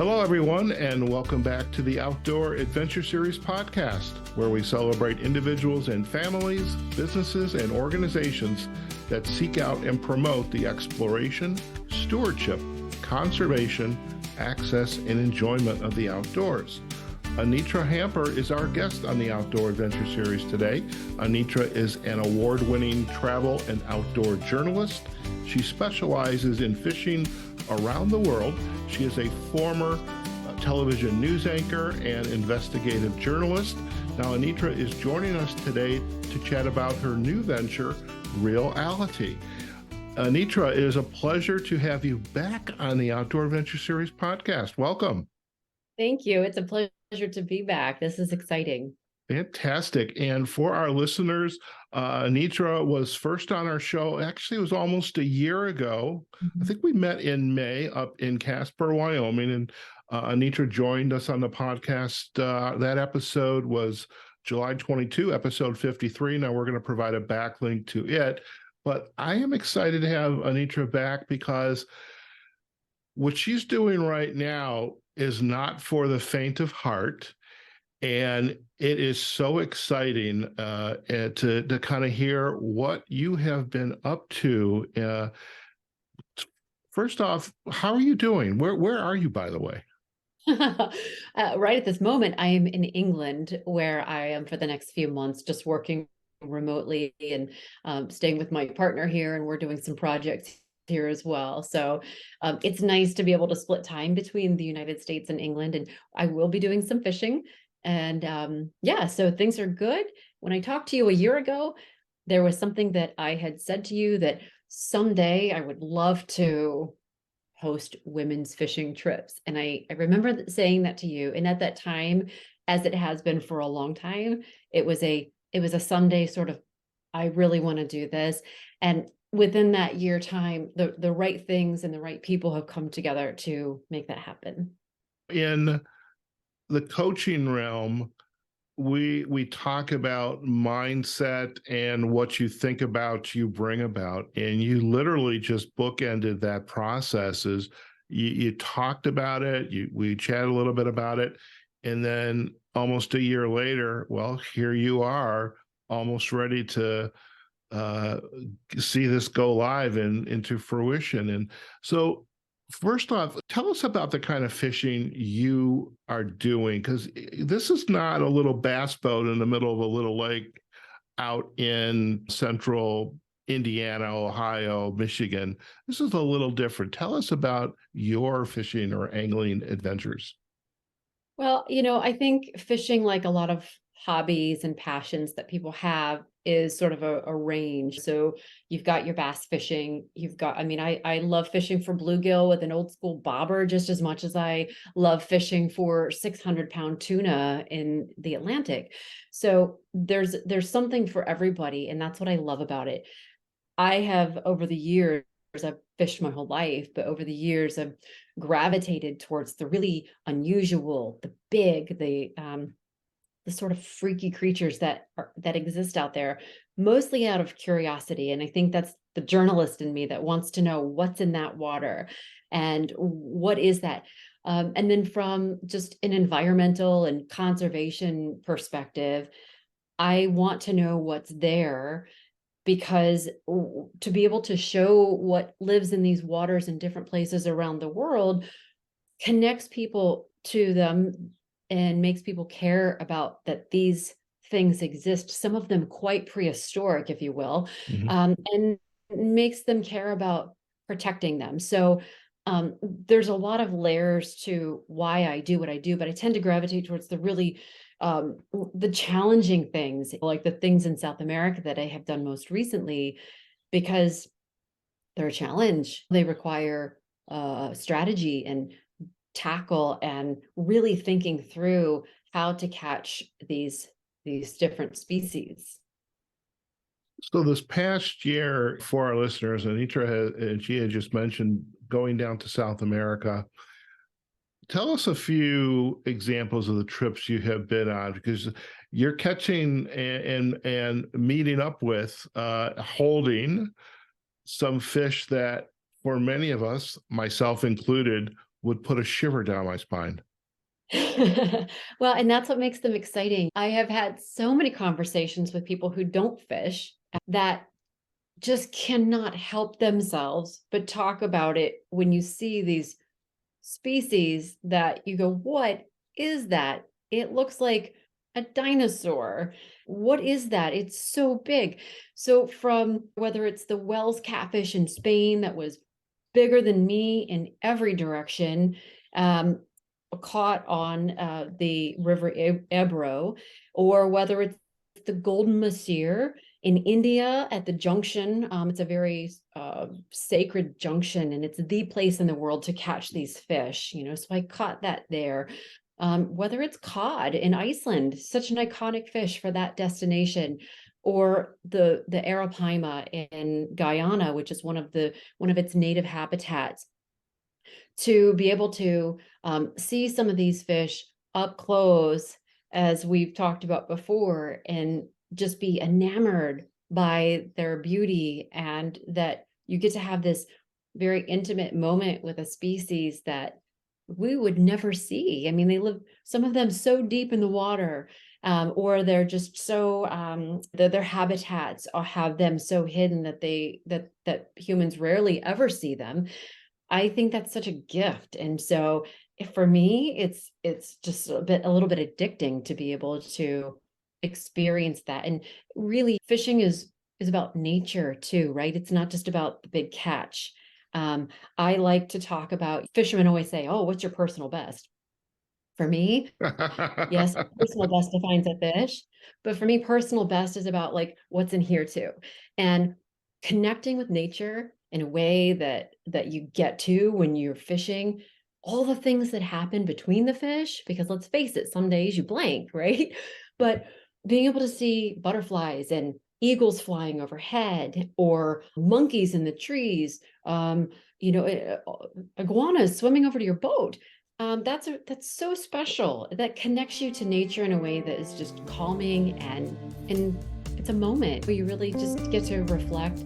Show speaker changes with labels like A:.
A: Hello, everyone, and welcome back to the Outdoor Adventure Series podcast, where we celebrate individuals and families, businesses, and organizations that seek out and promote the exploration, stewardship, conservation, access, and enjoyment of the outdoors. Anietra Hamper is our guest on the Outdoor Adventure Series today. Anietra is an award-winning travel and outdoor journalist. She specializes in fishing around the world. She is a former television news anchor and investigative journalist. Now, Anietra is joining us today to chat about her new venture, Reel-Ality. Anietra, it is a pleasure to have you back on the Outdoor Adventure Series podcast. Welcome.
B: Thank you. It's a pleasure to be back. This is exciting.
A: Fantastic. And for our listeners, Anietra was first on our show. Actually, it was almost a year ago. I think we met in May up in Casper, Wyoming, and Anietra joined us on the podcast. That episode was July 22, episode 53. Now we're going to provide a backlink to it. But I am excited to have Anietra back because what she's doing right now is not for the faint of heart. And it is so exciting to kind of hear what you have been up to. First off, how are you doing? Where are you, by the way?
B: Right at this moment, I am in England, where I am for the next few months, just working remotely and staying with my partner here, and we're doing some projects here as well. So it's nice to be able to split time between the United States and England, and I will be doing some fishing. And yeah, so things are good. When I talked to you a year ago, there was something that I had said to you that someday I would love to host women's fishing trips. And I remember saying that to you. And at that time, as it has been for a long time, it was a someday sort of, I really want to do this. And within that year time, the right things and the right people have come together to make that happen.
A: In the coaching realm, we talk about mindset and what you think about, you bring about, and you literally just bookended that process. Is you talked about it, we chatted a little bit about it, and then almost a year later, well, here you are, almost ready to see this go live and into fruition. And so, first off, tell us about the kind of fishing you are doing, because this is not a little bass boat in the middle of a little lake out in central Indiana, Ohio, Michigan. This is a little different. Tell us about your fishing or angling adventures.
B: Well, I think fishing, like a lot of hobbies and passions that people have, is sort of a range. So you've got your bass fishing, I love fishing for bluegill with an old school bobber just as much as I love fishing for 600-pound tuna in the Atlantic. So there's something for everybody, and that's what I love about it. I have, over the years, I've fished my whole life, but over the years I've gravitated towards the really unusual, the big, the sort of freaky creatures that exist out there, mostly out of curiosity. And I think that's the journalist in me that wants to know what's in that water and what is that. And then from just an environmental and conservation perspective, I want to know what's there, because to be able to show what lives in these waters in different places around the world connects people to them and makes people care about that these things exist, some of them quite prehistoric, if you will, and makes them care about protecting them. So there's a lot of layers to why I do what I do, but I tend to gravitate towards the really the challenging things, like the things in South America that I have done most recently, because they're a challenge. They require strategy and tackle and really thinking through how to catch these different species.
A: So this past year, for our listeners, she had just mentioned going down to South America. Tell us a few examples of the trips you have been on, because you're catching and meeting up with, holding some fish that, for many of us, myself included, would put a shiver down my spine.
B: Well, and that's what makes them exciting. I have had so many conversations with people who don't fish that just cannot help themselves but talk about it when you see these species that you go, what is that? It looks like a dinosaur. What is that? It's so big. So from whether it's the Wells catfish in Spain that was bigger than me in every direction, caught on the river Ebro, or whether it's the golden mahseer in India at the junction. It's a very sacred junction, and it's the place in the world to catch these fish, so I caught that there. Whether it's cod in Iceland, such an iconic fish for that destination, or the Arapaima in Guyana, which is one of its native habitats. To be able to see some of these fish up close, as we've talked about before, and just be enamored by their beauty, and that you get to have this very intimate moment with a species that we would never see. I mean, some of them so deep in the water, or they're just so their habitats have them so hidden that humans rarely ever see them. I think that's such a gift. And so for me, it's just a little bit addicting to be able to experience that. And really, fishing is about nature too, right? It's not just about the big catch. I like to talk about, fishermen always say, oh, what's your personal best? For me, yes, personal best defines a fish, but for me, personal best is about like what's in here too, and connecting with nature in a way that you get to when you're fishing. All the things that happen between the fish, because let's face it, some days you blank, right? But being able to see butterflies and eagles flying overhead, or monkeys in the trees, iguanas swimming over to your boat. That's so special. That connects you to nature in a way that is just calming, and it's a moment where you really just get to reflect